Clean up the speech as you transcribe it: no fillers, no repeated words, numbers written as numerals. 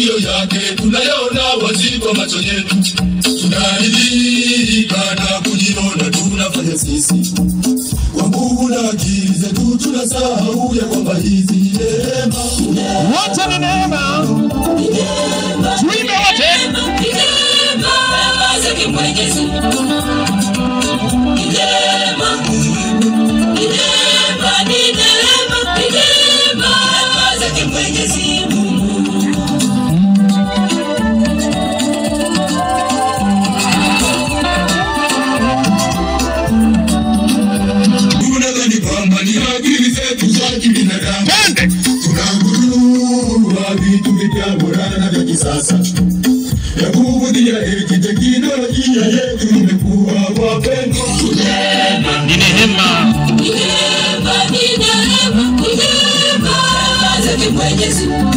mafanikio yake tunayaona wazi kwa macho yetu. Tunaridhika na kujiona tunafanya sisi kwa nguvu na akili zetu, tunasahau ya kwamba hizi ni neema. Wote ni neema. Tuimbe wote. Neema zake Mwenyezi Mungu. Neema zake Mwenyezi Mungu. Tunadhani kwamba ni akili zetu za kibinadamu, tunagundua vitu vipya bora na vya kisasa ya kuvutia. Teknolojia yetu imekuwa wapendwa. Ni neema. Neema zake Mwenyezi Mungu.